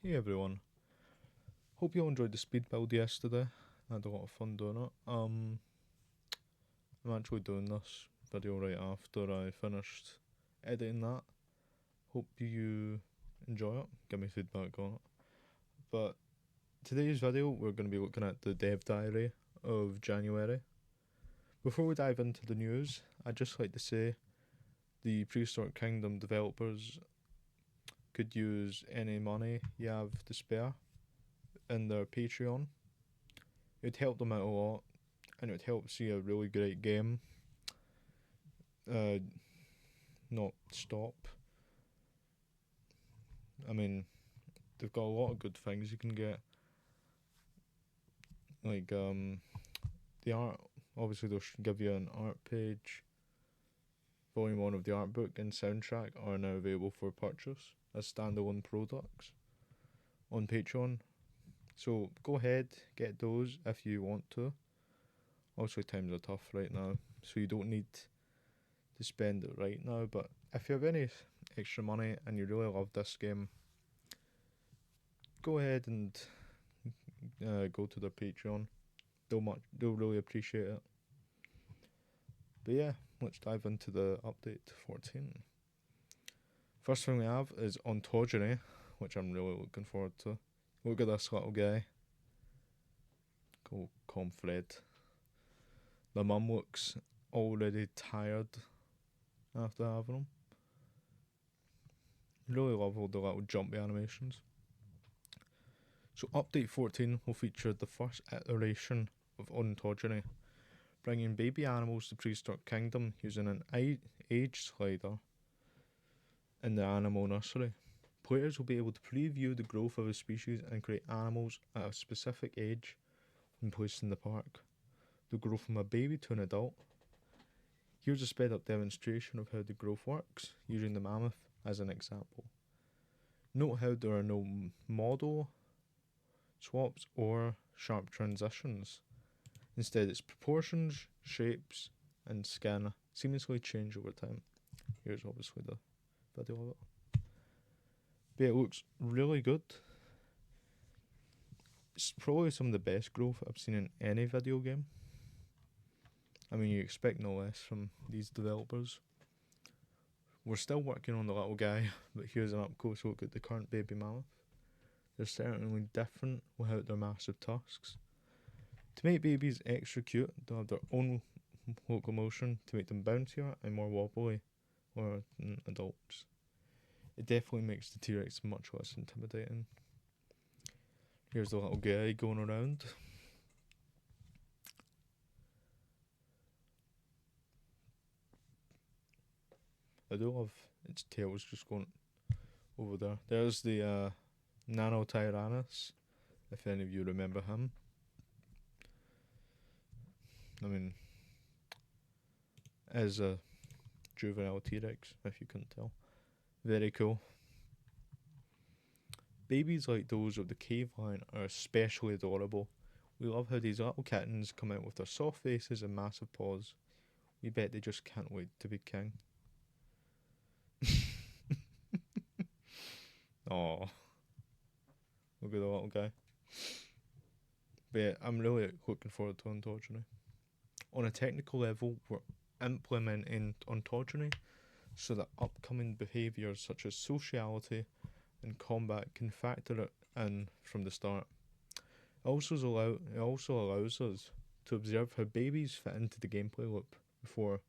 Hey everyone, hope you all enjoyed the speed build yesterday. I had a lot of fun doing it. I'm actually doing this video right after I finished editing that. Hope you enjoy it, give me feedback on it. But today's video we're going to be looking at the dev diary of January. Before we dive into the news, I'd just like to say the Prehistoric Kingdom developers could use any money you have to spare in their Patreon. It would help them out a lot, and it would help see a really great game not stop. I mean, they've got a lot of good things you can get, like the art. Obviously, they'll give you an art page. Volume 1 of the art book and soundtrack are now available for purchase as standalone products on Patreon. So go ahead, get those if you want to. Also, times are tough right now, so you don't need to spend it right now. But if you have any extra money and you really love this game, go ahead and go to their Patreon. They'll really appreciate it. But yeah, let's dive into the update 14. First thing we have is Ontogeny, which I'm really looking forward to. Look at this little guy. Go call him Fred. The mum looks already tired after having him. Really love all the little jumpy animations. So update 14 will feature the first iteration of Ontogeny, bringing baby animals to Prehistoric Kingdom using an age slider in the animal nursery. Players will be able to preview the growth of a species and create animals at a specific age when placed in the park. They'll grow from a baby to an adult. Here's a sped up demonstration of how the growth works, using the mammoth as an example. Note how there are no model swaps or sharp transitions. Instead, its proportions, shapes, and skin seamlessly change over time. Here's obviously the video of it. But it looks really good. It's probably some of the best growth I've seen in any video game. I mean, you expect no less from these developers. We're still working on the little guy, but here's an up close look at the current baby mammoth. They're certainly different without their massive tusks. To make babies extra cute, they'll have their own locomotion to make them bouncier and more wobbly than adults. It definitely makes the T-Rex much less intimidating. Here's the little guy going around. I do love its tails just going over there. There's the Nano Tyrannus, if any of you remember him. I mean, as a juvenile T-Rex, if you couldn't tell. Very cool. Babies like those of the cave lion are especially adorable. We love how these little kittens come out with their soft faces and massive paws. We bet they just can't wait to be king. Oh, look at the little guy. But yeah, I'm really looking forward to Ontogeny. On a technical level, we're implementing Ontogeny so that upcoming behaviours such as sociality and combat can factor it in from the start. It also allows us to observe how babies fit into the gameplay loop before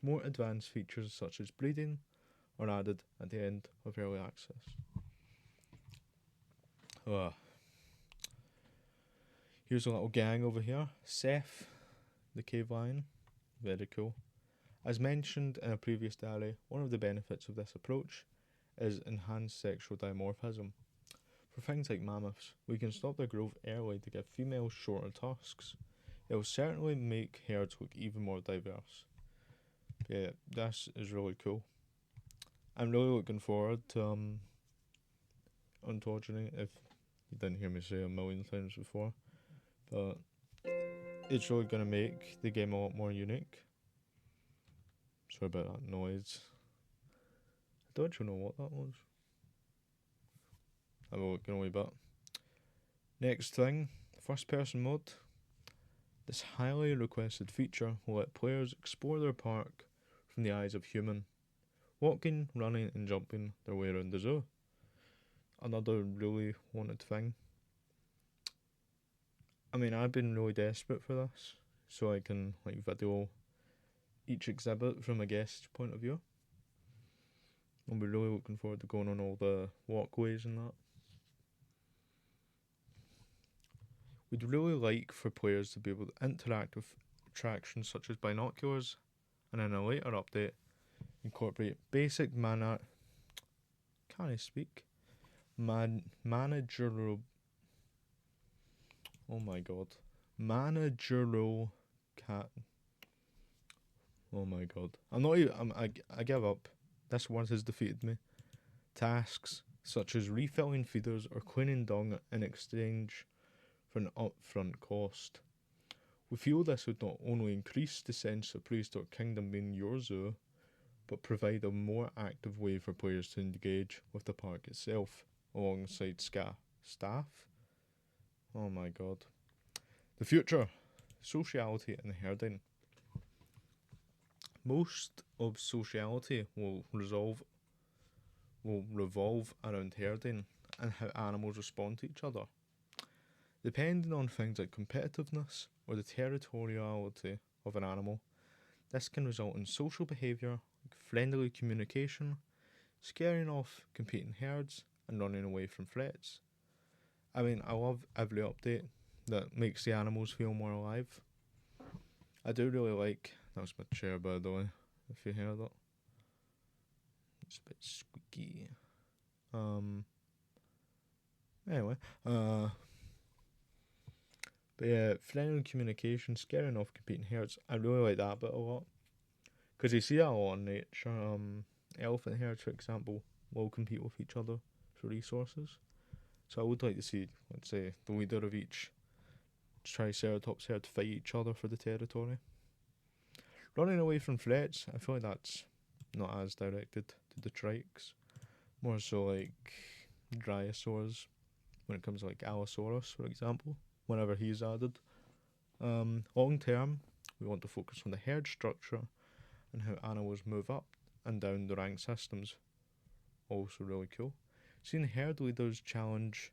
more advanced features such as breeding are added at the end of early access. Here's a little gang over here. Seth, the cave lion. Very cool. As mentioned in a previous diary, one of the benefits of this approach is enhanced sexual dimorphism. For things like mammoths, we can stop their growth early to give females shorter tusks. It will certainly make herds look even more diverse. Yeah, this is really cool. I'm really looking forward to Ontogeny, if you didn't hear me say a million times before. But it's really going to make the game a lot more unique. Sorry about that noise. I don't actually know what that was. have a look in a wee bit. Next thing, first person mode. This highly requested feature will let players explore their park from the eyes of human, walking, running and jumping their way around the zoo. Another really wanted thing. I mean, I've been really desperate for this, so I can video each exhibit from a guest's point of view. I'll be really looking forward to going on all the walkways and that. We'd really like for players to be able to interact with attractions such as binoculars, and in a later update, incorporate basic managerial. Oh my god, managerial cat. Oh my god, I'm not even. I give up. This word has defeated me. Tasks such as refilling feeders or cleaning dung in exchange for an upfront cost. We feel this would not only increase the sense of Prehistoric Kingdom being your zoo, but provide a more active way for players to engage with the park itself, alongside staff. Oh my god. The future. Sociality and herding. Most of sociality will revolve around herding and how animals respond to each other. Depending on things like competitiveness or the territoriality of an animal, this can result in social behaviour, like friendly communication, scaring off competing herds, and running away from threats. I mean, I love every update that makes the animals feel more alive. I do really like. That was my chair, by the way, if you hear that. It's a bit squeaky. Anyway, but yeah, friendly communication, scaring off competing herds. I really like that bit a lot. Because you see that a lot in nature. Elephant herds, for example, will compete with each other for resources. So I would like to see, let's say, the leader of each Triceratops herd fight each other for the territory. Running away from threats, I feel like that's not as directed to the trikes. More so like Dryosaurs, when it comes to like Allosaurus, for example, whenever he's added. Long term, we want to focus on the herd structure and how animals move up and down the rank systems. Also really cool. Seeing herd leaders challenge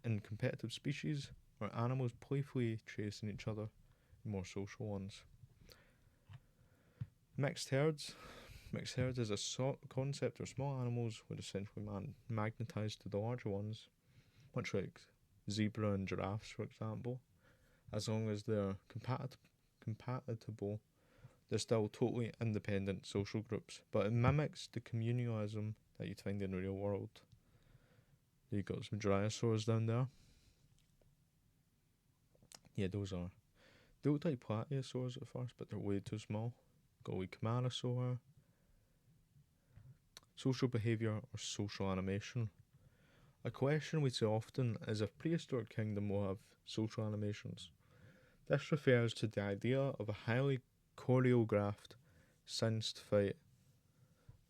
in competitive species or animals playfully chasing each other in more social ones. Mixed herds. Mixed herds is a concept where small animals would essentially magnetise to the larger ones, much like zebra and giraffes, for example. As long as they're compatible, they're still totally independent social groups, but it mimics the communalism that you'd find in the real world. You got some Dryosaurs down there. Yeah, those are. They look like Plateosaurs at first, but they're way too small. Got a wee Camarasaur. Social behaviour or social animation. A question we see often is if Prehistoric Kingdom will have social animations. This refers to the idea of a highly choreographed, synced fight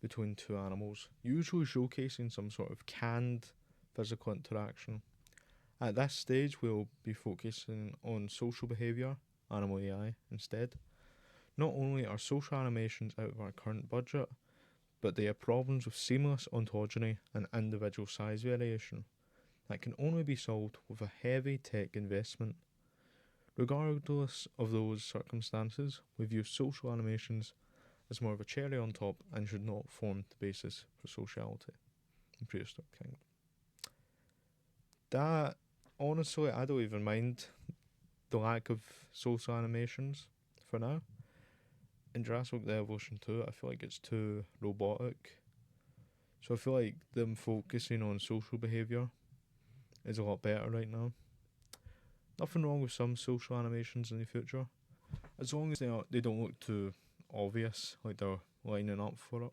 between two animals, usually showcasing some sort of canned physical interaction. At this stage, we'll be focusing on social behaviour, animal AI, instead. Not only are social animations out of our current budget, but they have problems with seamless ontogeny and individual size variation that can only be solved with a heavy tech investment. Regardless of those circumstances, we view social animations as more of a cherry on top and should not form the basis for sociality in Prehistoric Kingdom. That, honestly, I don't even mind the lack of social animations for now. In Jurassic the Evolution 2, I feel like it's too robotic. So I feel like them focusing on social behaviour is a lot better right now. Nothing wrong with some social animations in the future, as long as they don't look too obvious, like they're lining up for it.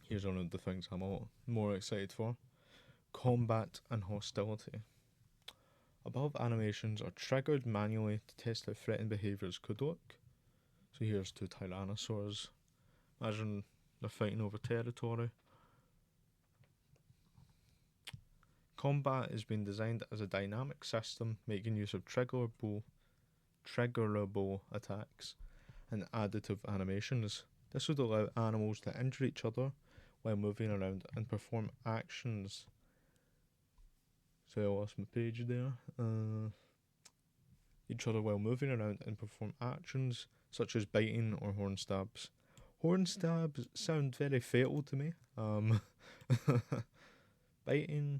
Here's one of the things I'm a lot more excited for. Combat and hostility. Above animations are triggered manually to test how threatened behaviours could look. So here's two Tyrannosaurs. Imagine they're fighting over territory. Combat has been designed as a dynamic system, making use of triggerable attacks and additive animations. This would allow animals to injure each other while moving around and perform actions. So I lost my page there. Each other while moving around and perform actions such as biting or horn stabs. Horn stabs sound very fatal to me. Biting,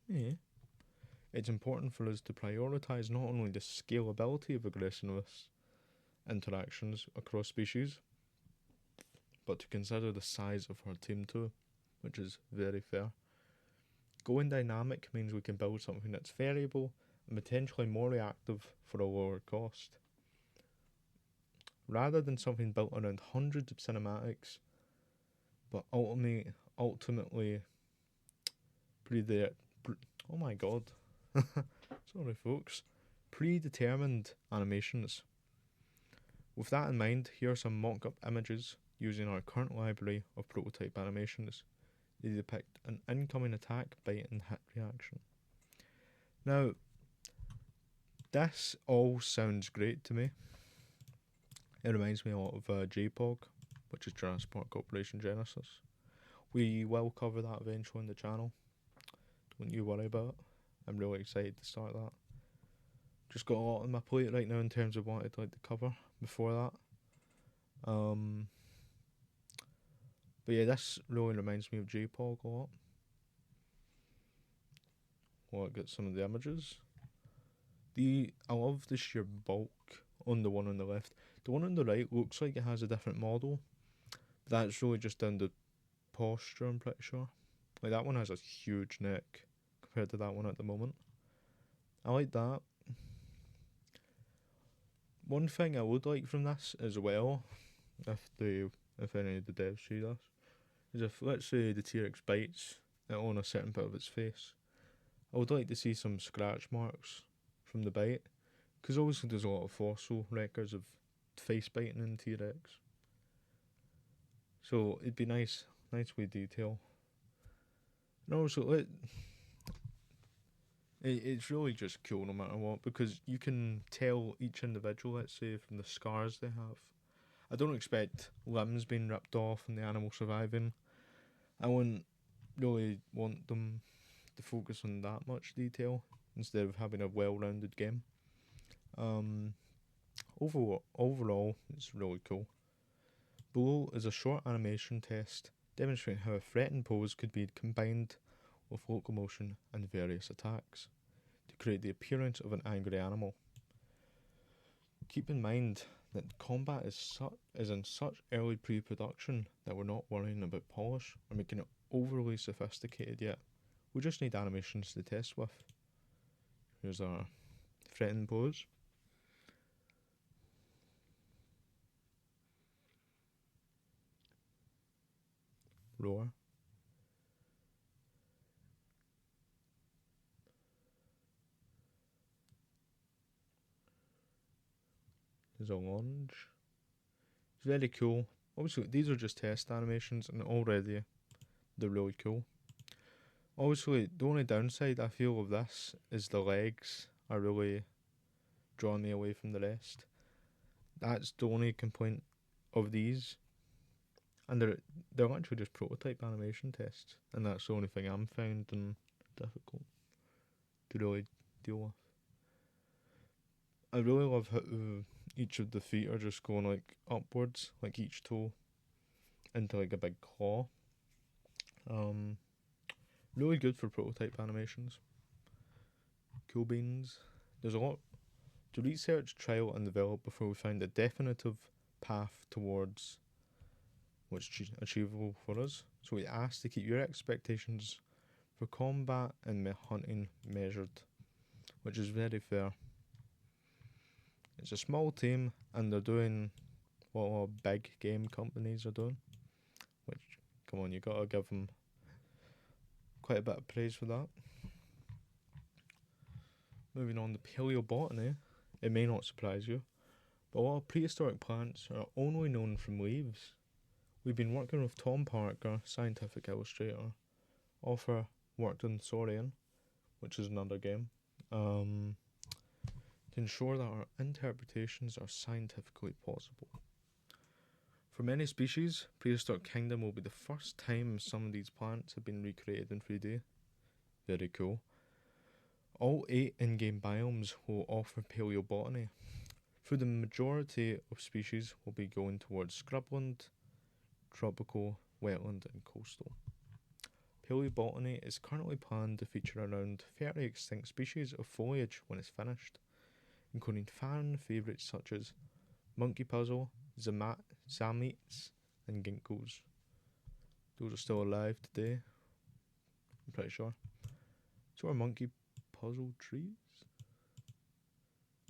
yeah. It's important for us to prioritise not only the scalability of aggressiveness interactions across species, but to consider the size of our team too, which is very fair. Going dynamic means we can build something that's variable and potentially more reactive for a lower cost. Rather than something built around hundreds of cinematics, but ultimately oh my god. Sorry folks. Predetermined animations. With that in mind, here are some mock-up images using our current library of prototype animations. They depict an incoming attack, bite and hit reaction. Now, this all sounds great to me. It reminds me a lot of JPOG, which is Jurassic Park Operation Genesis. We will cover that eventually on the channel. Don't you worry about it. I'm really excited to start that. Just got a lot on my plate right now in terms of what I'd like to cover before that. But yeah, this really reminds me of JPOG a lot. Well, get some of the images. I love the sheer bulk on the one on the left. The one on the right looks like it has a different model. That's really just down to posture, I'm pretty sure. Like that one has a huge neck compared to that one at the moment. I like that. One thing I would like from this as well, if any of the devs see this, is if, let's say, the T-Rex bites on a certain bit of its face, I would like to see some scratch marks from the bite, because obviously there's a lot of fossil records of face biting in T-Rex. So it'd be nice with detail. And also, it's really just cool no matter what, because you can tell each individual, let's say, from the scars they have. I don't expect limbs being ripped off and the animal surviving. I wouldn't really want them to focus on that much detail instead of having a well-rounded game. Overall, it's really cool. Below is a short animation test demonstrating how a threatened pose could be combined with locomotion and various attacks to create the appearance of an angry animal. Keep in mind that combat is in such early pre-production that we're not worrying about polish or making it overly sophisticated yet. We just need animations to test with. Here's our threatened pose. Roar. There's a lunge. It's very cool. Obviously, these are just test animations, and already they're really cool. Obviously, the only downside I feel of this is the legs are really drawing me away from the rest. That's the only complaint of these. And they're actually just prototype animation tests, and that's the only thing I'm finding difficult to really deal with. I really love how each of the feet are just going like upwards, like each toe into like a big claw. Really good for prototype animations. Cool beans. There's a lot to research, trial and develop before we find a definitive path towards what's achievable for us. So we ask to keep your expectations for combat and hunting measured, which is very fair. It's a small team and they're doing what a lot of big game companies are doing, which, come on, you gotta give them quite a bit of praise for that. Moving on to paleobotany, it may not surprise you, but a lot of prehistoric plants are only known from leaves. We've been working with Tom Parker, Scientific Illustrator, author worked on Saurian, which is another game, to ensure that our interpretations are scientifically plausible. For many species, Prehistoric Kingdom will be the first time some of these plants have been recreated in 3D. Very cool. All 8 in-game biomes will offer paleobotany. For the majority of species, will be going towards scrubland, tropical, wetland and coastal. Paleobotany is currently planned to feature around 30 extinct species of foliage when it's finished, including fan favourites such as monkey puzzle, zamites and ginkgos. Those are still alive today, I'm pretty sure. So are monkey puzzle trees?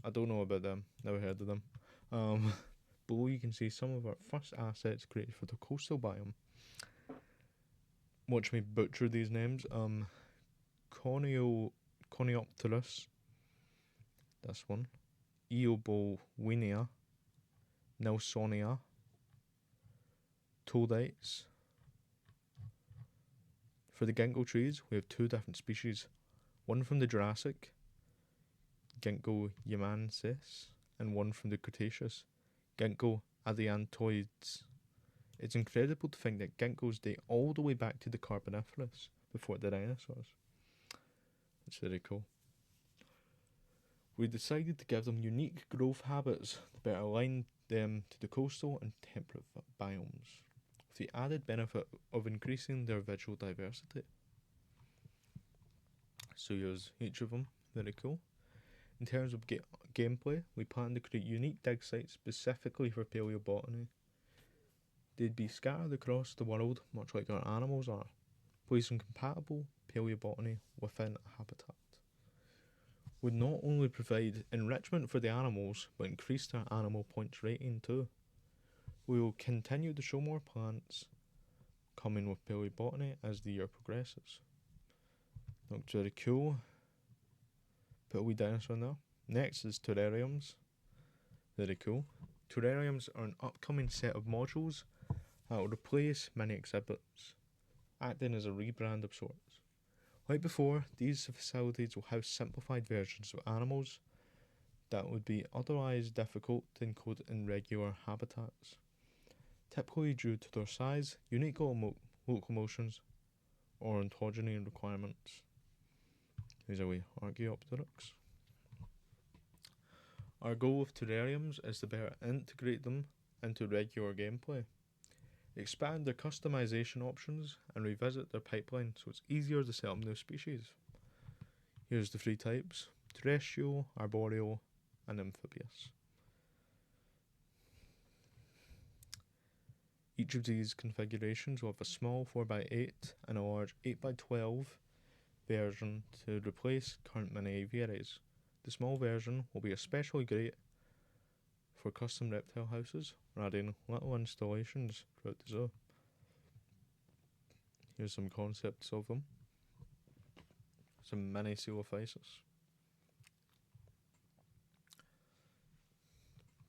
I don't know about them, never heard of them. Below you can see some of our first assets created for the coastal biome. Watch me butcher these names. Coniopterus, this one. Eobowinia, Nelsonia, Toadites. For the ginkgo trees, we have 2 different species. One from the Jurassic, Ginkgo yamansis, and one from the Cretaceous, Ginkgo adiantoides. It's incredible to think that ginkgos date all the way back to the Carboniferous, before the dinosaurs. It's very cool. We decided to give them unique growth habits to better align them to the coastal and temperate biomes, with the added benefit of increasing their visual diversity. So here's each of them, very cool. In terms of gameplay, we plan to create unique dig sites specifically for paleobotany. They'd be scattered across the world, much like our animals are, placing compatible paleobotany within a habitat. Would not only provide enrichment for the animals, but increase their animal points rating too. We will continue to show more plants coming with paleobotany as the year progresses. Looks very cool. Put a wee dinosaur in there. Next is terrariums. Very cool. Terrariums are an upcoming set of modules that will replace many exhibits, acting as a rebrand of sorts. Like before, these facilities will house simplified versions of animals that would be otherwise difficult to encode in regular habitats, typically due to their size, unique locomotions, or ontogeny requirements. These are Archaeopteryx. Our goal with terrariums is to better integrate them into regular gameplay, expand their customization options, and revisit their pipeline so it's easier to set up new species. Here's the 3 types: terrestrial, arboreal, and amphibious. Each of these configurations will have a small 4x8 and a large 8x12 version to replace current mini aviaries. The small version will be especially great for custom reptile houses or adding little installations throughout the zoo. Here's some concepts of them. Some mini Coelophysis.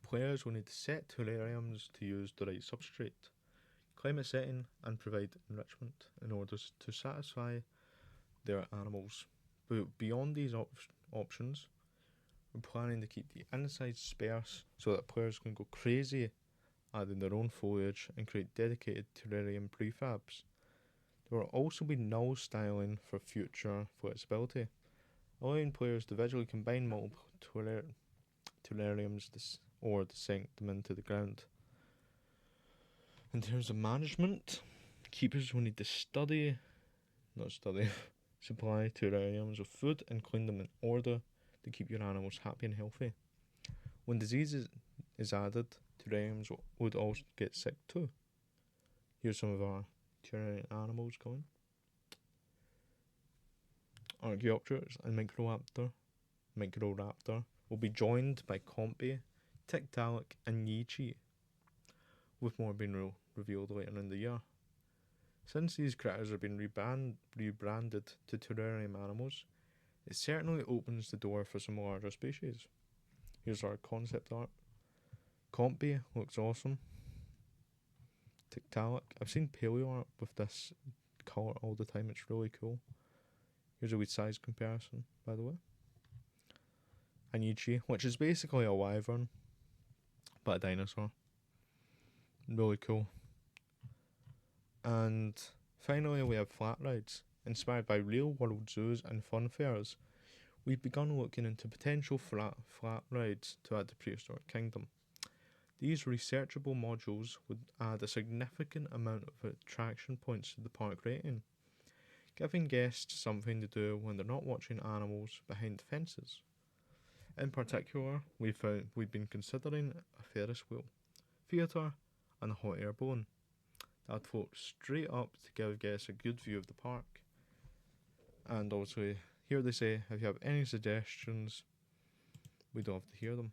Players will need to set terrariums to use the right substrate, climate setting, and provide enrichment in order to satisfy their animals. But beyond these options, we're planning to keep the inside sparse so that players can go crazy adding their own foliage and create dedicated terrarium prefabs. There will also be null styling for future flexibility, allowing players to visually combine multiple terrariums or to sink them into the ground. In terms of management, keepers will need to supply terrariums with food and clean them in order to keep your animals happy and healthy. When disease is added, terrariums would also get sick too. Here's some of our terrarium animals going. Archaeopteryx and Microraptor will be joined by Compy, Tiktaalik and Yichi, with more being revealed later in the year. Since these critters have been rebranded to terrarium animals, it certainly opens the door for some larger species. Here's our concept art. Compy looks awesome. Tiktaalik, I've seen paleo art with this colour all the time, it's really cool. Here's a wee size comparison, by the way. A Nietzsche, which is basically a wyvern, but a dinosaur. Really cool. And finally, we have flat rides. Inspired by real world zoos and fun fairs, we've begun looking into potential flat rides to add to Prehistoric Kingdom. These researchable modules would add a significant amount of attraction points to the park rating, giving guests something to do when they're not watching animals behind fences. In particular, we've been considering a Ferris wheel, theatre, and a hot air balloon that float straight up to give guests a good view of the park. And also, here they say, if you have any suggestions, we'd love to hear them.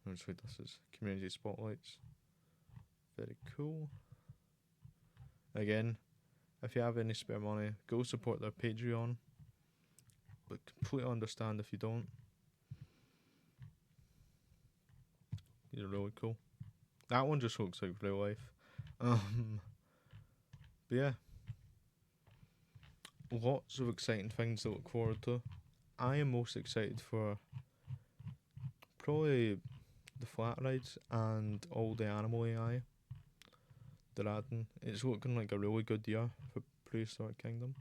So this is community spotlights. Very cool. Again, if you have any spare money, go support their Patreon. But completely understand if you don't. These are really cool. That one just looks like real life. But yeah. Lots of exciting things to look forward to. I am most excited for probably the flat rides and all the animal AI they're adding. It's looking like a really good year for Prehistoric Kingdom.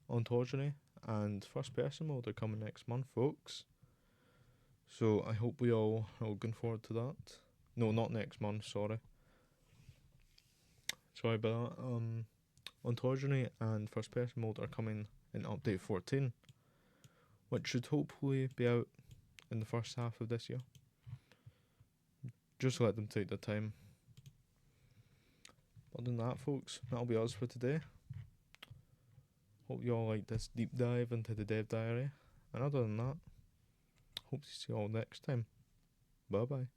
Ontogeny and first person mode are coming next month, folks. So I hope we all are looking forward to that. No, not next month, sorry. Sorry about that. Ontogeny and first person mode are coming in update 14, which should hopefully be out in the first half of this year. Just let them take their time. Other than that, folks, that'll be us for today. Hope you all liked this deep dive into the Dev Diary. And other than that, hope to see you all next time. Bye bye.